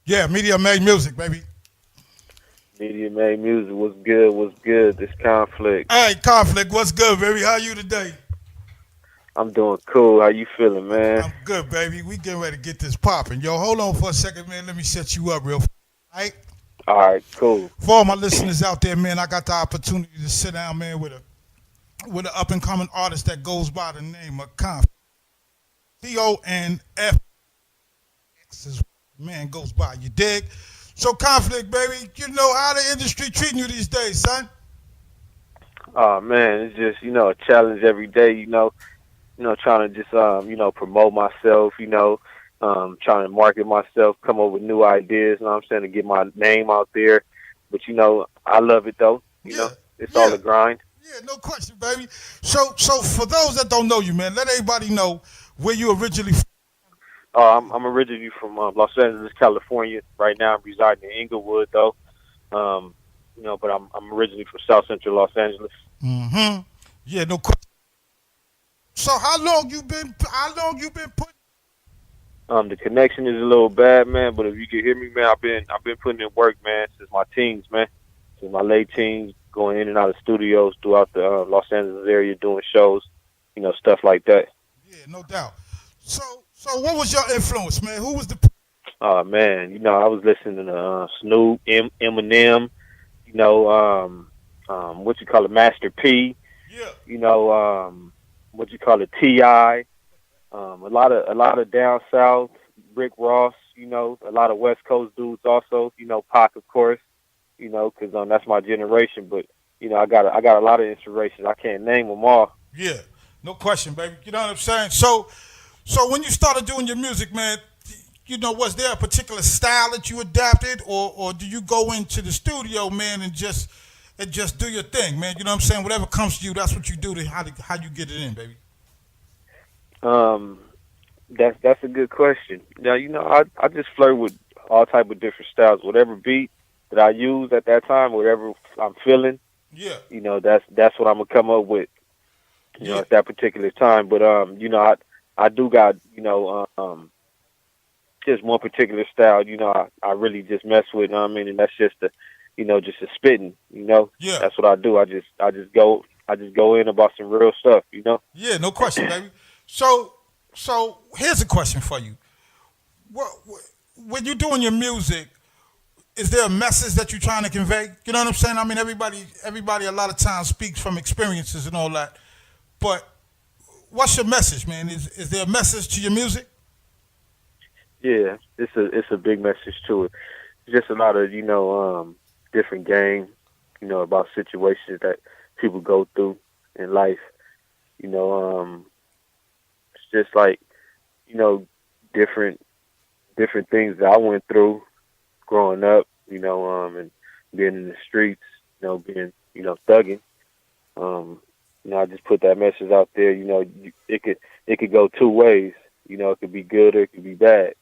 Yeah, Media Made Music, baby. Media made music. What's good? What's good? This conflict. Hey, Conflict, what's good, baby? How you today? I'm doing cool. How you feeling, man? I'm good, baby. We getting ready to get this popping. Yo, hold on for a second, man. Let me set you up real fast. All right? All right, cool. For all my listeners out there, man, I got the opportunity to sit down, man, with an up and coming artist that goes by the name of Conflict. CONFX is man goes by. You dig? So Conflict, baby, you know how the industry treating you these days, son? Oh man, it's just a challenge every day. Trying to just promote myself. Trying to market myself, come up with new ideas. You know what I'm saying, to get my name out there. But I love it though. Yeah, It's all yeah, a grind. yeah, no question, baby. So for those that don't know you, man, let everybody know where you originally. I'm originally from Los Angeles, California. Right now, I'm residing in Inglewood though. But I'm originally from South Central Los Angeles. Mm-hmm. Yeah, no question. So how long you been? How long you been putting? The connection is a little bad, man. But if you can hear me, man, I've been putting in work, man, since my teens, man, since my late teens, going in and out of studios throughout the Los Angeles area, doing shows, stuff like that. Yeah, no doubt. So so what was your influence, man? Who was the? Oh man, I was listening to Snoop, Eminem, you know, what you call it, Master P, Yeah, you know, what you call it, Ti, a lot of down south, Rick Ross, a lot of West Coast dudes also, Pac of course, because that's my generation. But I got a lot of inspiration. I can't name them all. yeah, no question, baby. You know what I'm saying? So when you started doing your music, man, was there a particular style that you adapted, or do you go into the studio, man, and just do your thing, man? You know what I'm saying? Whatever comes to you, that's what you do. How you get it in, baby. Um, that's a good question. Now I just flirt with all type of different styles. Whatever beat that I use at that time, whatever I'm feeling, Yeah, that's what I'm gonna come up with. yeah, At that particular time. But I do got just one particular style. I really just mess with. You know what I mean, and that's just just a spitting. yeah, That's what I do. I just go in about some real stuff. yeah. No question, baby. So here's a question for you. When you're doing your music, is there a message that you're trying to convey? You know what I'm saying? I mean, everybody a lot of times speaks from experiences and all that. But what's your message, man? Is there a message to your music? Yeah, it's a big message to it. It's just a lot of different game. About situations that people go through in life. It's just like you know different different things that I went through growing up. And being in the streets. Being thugging. I just put that message out there. It could go two ways. It could be good or it could be bad.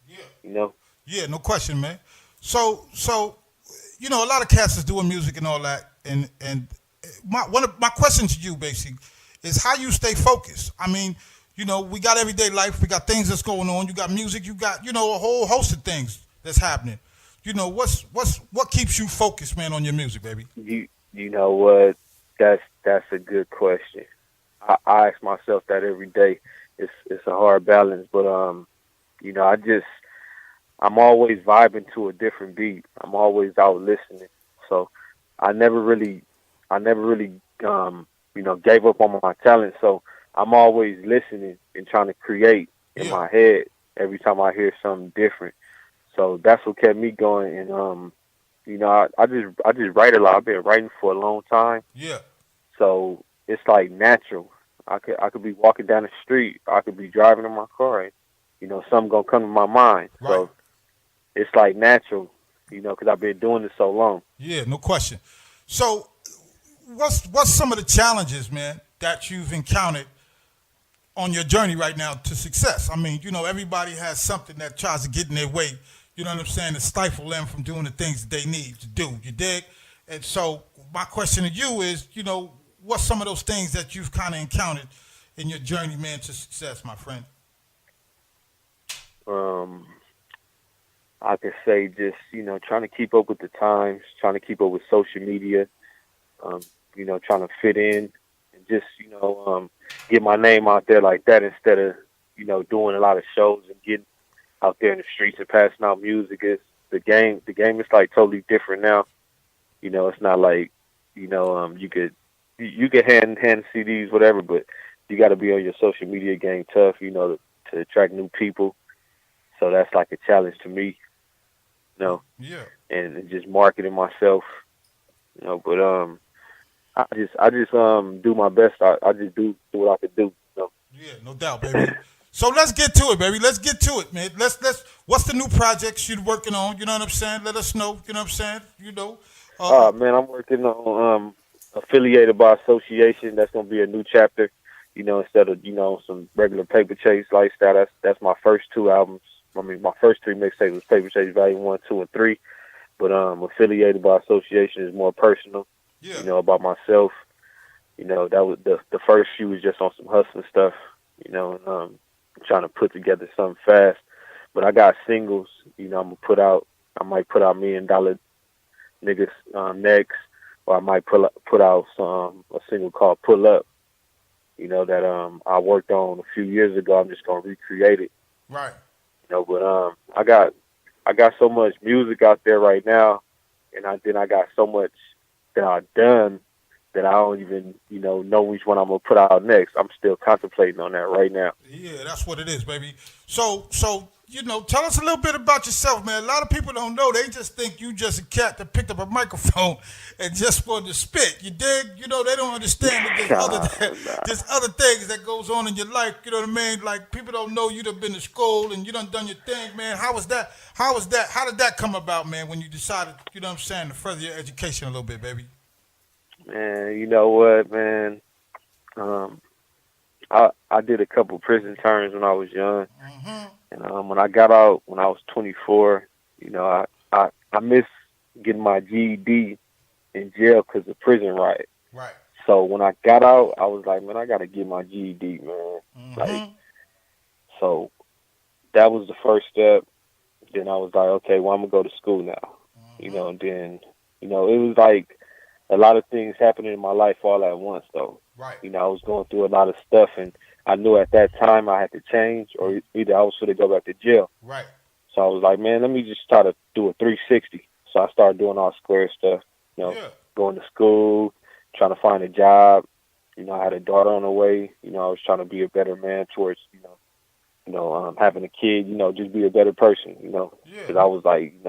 Yeah. You know. Yeah, no question, man. So a lot of cats is doing music and all that, and one of my question to you basically is how you stay focused. I mean, we got everyday life, we got things that's going on. You got music, you got a whole host of things that's happening. What keeps you focused, man, on your music, baby? You know what? That's a good question. I ask myself that every day. It's a hard balance, but I just I'm always vibing to a different beat. I'm always out listening. So I never really gave up on my talent. So I'm always listening and trying to create in Yeah, my head every time I hear something different. So that's what kept me going. And I just write a lot. I've been writing for a long time. yeah, So it's like natural. I could be walking down the street. I could be driving in my car, and something gonna come to my mind. right. So it's like natural, because I've been doing it so long. Yeah, no question. So what's some of the challenges, man, that you've encountered on your journey right now to success? I mean, everybody has something that tries to get in their way. You know what I'm saying? To stifle them from doing the things that they need to do. You dig? And so my question to you is, what's some of those things that you've kind of encountered in your journey, man, to success, my friend? Um, I could say just, trying to keep up with the times, trying to keep up with social media, um, trying to fit in and just, get my name out there like that instead of, doing a lot of shows and getting out there in the streets and passing out music. Is the game is like totally different now. It's not like, you could hand CDs, whatever, but you got to be on your social media game tough, to attract new people. So that's like a challenge to me, Yeah. and just marketing myself, But I just do my best. I just do what I could do. Yeah, no doubt, baby. So let's get to it, baby. Let's get to it, man. Let's. What's the new projects you're working on? You know what I'm saying? Let us know. You know what I'm saying? Man, I'm working on affiliated by association. That's gonna be a new chapter. Instead of some regular paper chase lifestyle. That's my first two albums. I mean, my first three mixtapes was Paper Chase Volume 1, 2, and 3. But affiliated by association is more personal. Yeah. About myself. That was the first few was just on some hustling stuff. And trying to put together something fast. But I got singles. I'm gonna put out. I might put out $1 Million Niggas next, or I might put out a single called Pull Up. That I worked on a few years ago. I'm just gonna recreate it. Right. But I got so much music out there right now, and I got so much that I've done that I don't even know which one I'm gonna put out next. I'm still contemplating on that right now. Yeah, that's what it is, baby. So tell us a little bit about yourself, man. A lot of people don't know. They just think you just a cat that picked up a microphone and just wanted to spit. You dig? They don't understand that there's other things that goes on in your life. You know what I mean? Like people don't know you done been to school and you done your thing, man. How was that? How did that come about, man? When you decided, to further your education a little bit, baby. Man, you know what, man? I did a couple prison terms when I was young, and when I got out when I was 24, I missed getting my GED in jail because of prison riot. Right. So when I got out, I was like, man, I got to get my GED, man. So that was the first step. Then I was like, okay, well, I'm gonna go to school now. And then it was like a lot of things happening in my life all at once, though. Right. I was going through a lot of stuff, and I knew at that time I had to change, or either I was going to go back to jail. Right. So I was like, man, let me just try to do a 360. So I started doing all square stuff, going to school, trying to find a job. I had a daughter on the way. I was trying to be a better man towards, having a kid, just be a better person, because I was like,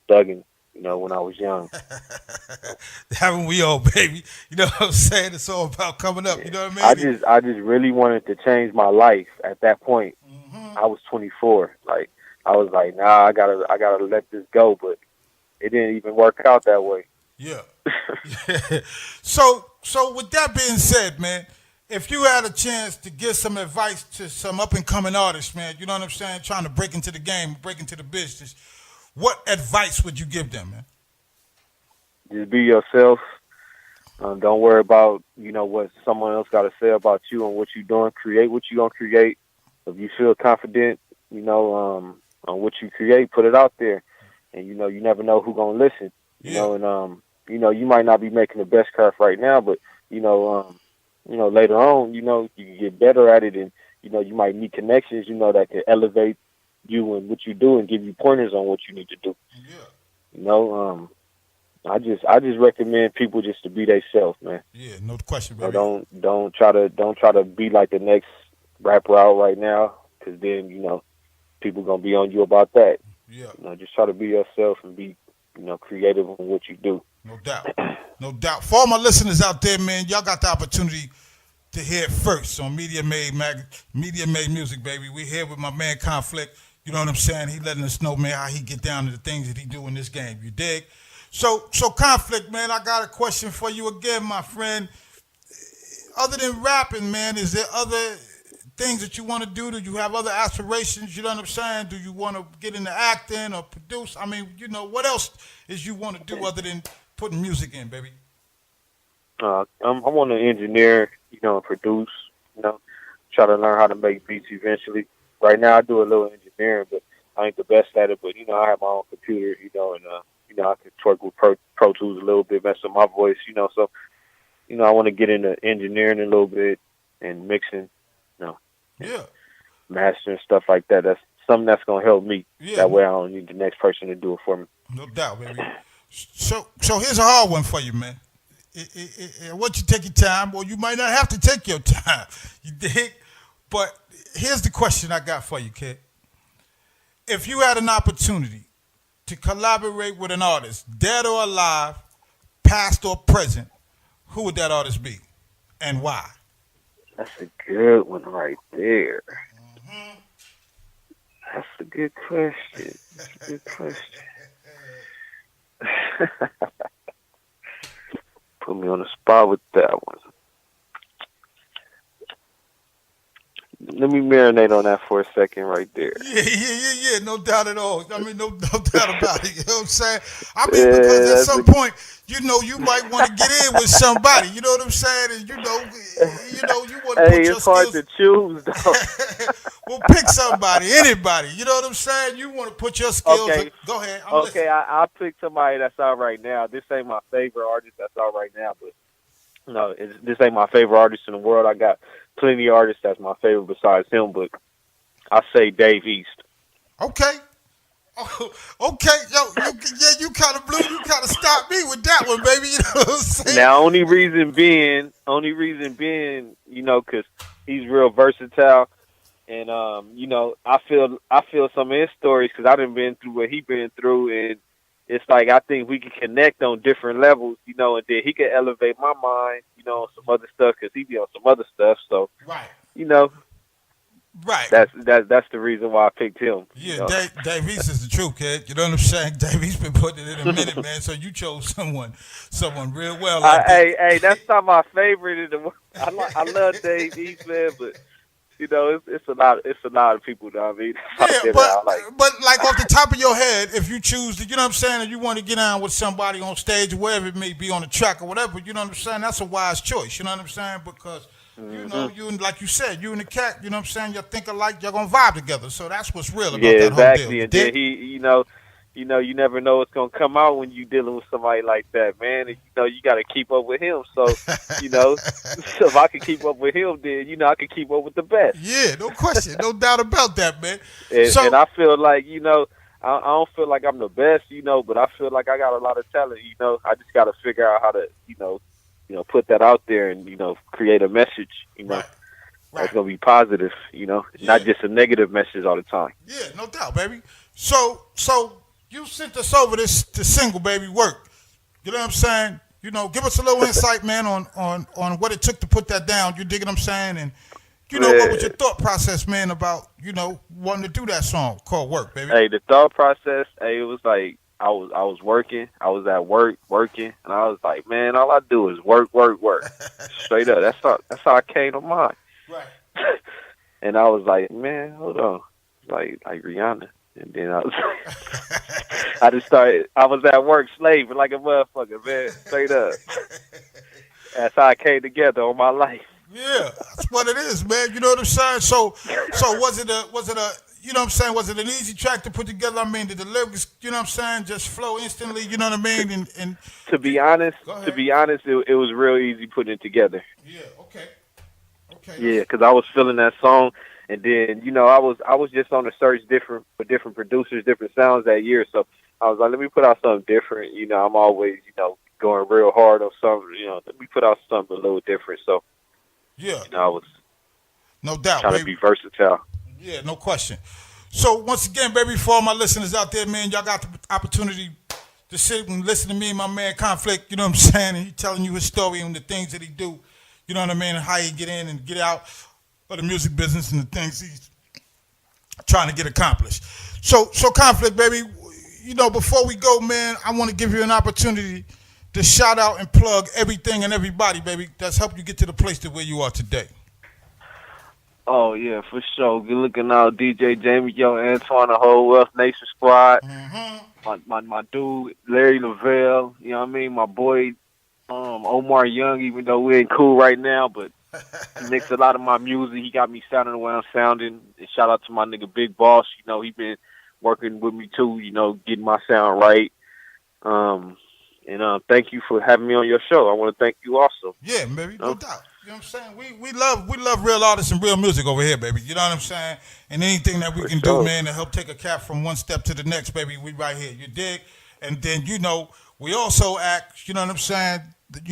thugging. When I was young. Haven't we all, baby? You know what I'm saying? It's all about coming up. You know what I mean? I just really wanted to change my life at that point. I was 24. Like I was like, nah, I gotta let this go, but it didn't even work out that way. Yeah. So with that being said, man, if you had a chance to give some advice to some up and coming artists, man, you know what I'm saying, trying to break into the game, break into the business, what advice would you give them, man? Just be yourself. Don't worry about what someone else got to say about you and what you're doing. Create what you're gonna create. If you feel confident, on what you create, put it out there. And you never know who's gonna listen. And you might not be making the best craft right now, but later on, you can get better at it, and you might need connections, that can elevate you and what you do and give you pointers on what you need to do. Yeah. I just recommend people just to be themselves, man. Yeah, no question, baby. Don't try to be like the next rapper out right now, because then people gonna be on you about that. Yeah. Just try to be yourself and be creative in what you do. No doubt. No doubt. For all my listeners out there, man, y'all got the opportunity to hear it first on Media Made Music, baby. We here with my man Conflix. You know what I'm saying? He letting us know, man, how he get down to the things that he do in this game. You dig? So Conflict, man, I got a question for you again, my friend. Other than rapping, man, is there other things that you want to do? Do you have other aspirations? You know what I'm saying? Do you want to get into acting or produce? I mean, what else is you want to do other than putting music in, baby? I want to engineer, and produce, try to learn how to make beats eventually. Right now, I do a little engineering, but I ain't the best at it, but you know, I have my own computer, you know, and you know, I can twerk with Pro Tools a little bit, mess with my voice, you know. So, you know, I want to get into engineering a little bit and mixing, you know, Yeah. mastering stuff like that. That's something that's gonna help me. Yeah. That way, I don't need the next person to do it for me. No doubt, baby. So here's a hard one for you, man. Once you take your time, or you might not have to take your time. You dig? But here's the question I got for you, kid. If you had an opportunity to collaborate with an artist, dead or alive, past or present, who would that artist be, and why? That's a good one right there. That's a good question. That's a good question. Put me on the spot with that one. Let me marinate on that for a second right there. Yeah. No doubt at all. I mean, no doubt about it. You know what I'm saying? I mean, because at some point, you know, you might want to get in with somebody. You know what I'm saying? And you want to put your it's hard skills. to choose, though. Well, pick somebody, anybody. You know what I'm saying? You want to put your skills. Okay. Go ahead. Okay, I'll pick somebody that's out right now. This ain't my favorite artist that's out right now, but no, this ain't my favorite artist in the world. I got plenty of artists that's my favorite besides him, but I say Dave East. Okay. Oh, okay. You kind of blew. You kind of stopped me with that one, baby. You know what I'm saying? Now, only reason being, you know, because he's real versatile. And you know, I feel some of his stories because I done been through what he been through, and it's like I think we can connect on different levels, you know, and then he can elevate my mind, you know, on some other stuff because he be on some other stuff. So, right, you know, right. That's the reason why I picked him. Yeah, you know? Dave East is the truth, kid. You know what I'm saying? Dave East been putting it in a minute, man. So you chose someone real well. Hey, that's not my favorite in the world. I love Dave East, man, but. You know, it's a lot of people. Know what I mean, yeah, but like off the top of your head, if you choose to, you know what I'm saying, and you want to get on with somebody on stage or wherever it may be on the track or whatever, you know what I'm saying, that's a wise choice. You know what I'm saying, because you know, you like you said, you and the cat, you know what I'm saying, you think alike, you're gonna vibe together. So that's what's real about that exactly. whole deal. And then you never know what's gonna come out when you dealing with somebody like that, man. And you got to keep up with him. So, so if I can keep up with him, then I can keep up with the best. Yeah, no question, no doubt about that, man. And I feel like I don't feel like I'm the best, but I feel like I got a lot of talent. I just got to figure out how to, put that out there and create a message. Right. That's gonna be positive. Not just a negative message all the time. Yeah, no doubt, baby. So. You sent us over the single, baby, Work. You know what I'm saying? Give us a little insight, man, on what it took to put that down. You dig what I'm saying? And, what was your thought process, man, about, wanting to do that song called Work, baby? Hey, the thought process, it was like I was working. I was at work, working, and I was like, man, all I do is work. Straight up. That's how I came to mind. Right. And I was like, man, hold on. Like Rihanna. And then I was I was at work slaving like a motherfucker, man. Straight up. That's how I came together on my life. Yeah, that's what it is, man. You know what I'm saying? So was it a you know what I'm saying, was it an easy track to put together? I mean, did the lyrics, you know what I'm saying, just flow instantly, you know what I mean? And to be honest, it was real easy putting it together. Yeah, okay. Yeah, because I was feeling that song. And then, I was just on the search for different producers, different sounds that year. So I was like, let me put out something different. I'm always, going real hard on something. Let me put out something a little different. So, yeah, I was no doubt trying to be versatile. Yeah, no question. So once again, baby, for all my listeners out there, man, y'all got the opportunity to sit and listen to me and my man Conflix. You know what I'm saying? And he telling you his story and the things that he do. You know what I mean? And how he get in and get out of the music business and the things he's trying to get accomplished. So Conflix, baby, before we go, man, I want to give you an opportunity to shout out and plug everything and everybody, baby, that's helped you get to the place to where you are today. Oh, yeah, for sure. Good looking out, DJ Jamie, Antoine, the whole Wealth Nation squad. Mm-hmm. My dude, Larry Lavelle, you know what I mean? My boy, Omar Young, even though we ain't cool right now, but he mixed a lot of my music. He got me sounding the way I'm sounding. And shout out to my nigga Big Boss. He been working with me too, getting my sound right. Thank you for having me on your show. I want to thank you also. Yeah, baby, no doubt. You know what I'm saying? We love real artists and real music over here, baby. You know what I'm saying? And anything that we For can do, sure. man, to help take a cat from one step to the next, baby, we right here. You dig? And then, we also act, you know what I'm saying?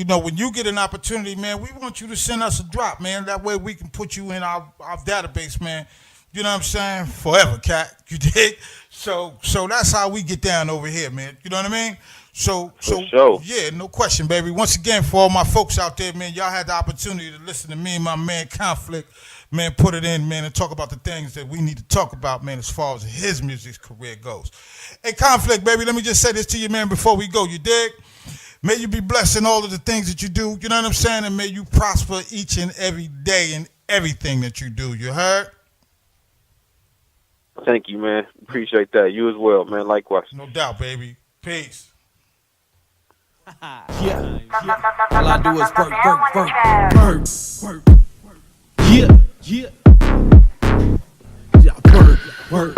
When you get an opportunity, man, we want you to send us a drop, man. That way we can put you in our database, man. You know what I'm saying? Forever, cat. You dig? So that's how we get down over here, man. You know what I mean? So sure. yeah, no question, baby. Once again, for all my folks out there, man, y'all had the opportunity to listen to me and my man Conflict, man, put it in, man, and talk about the things that we need to talk about, man, as far as his music career goes. Hey, Conflict, baby, let me just say this to you, man, before we go. You dig? May you be blessed in all of the things that you do. You know what I'm saying? And may you prosper each and every day in everything that you do. You heard? Thank you, man. Appreciate that. You as well, man. Likewise. No doubt, baby. Peace. Yeah. All I do is work. Yeah. Yeah, work.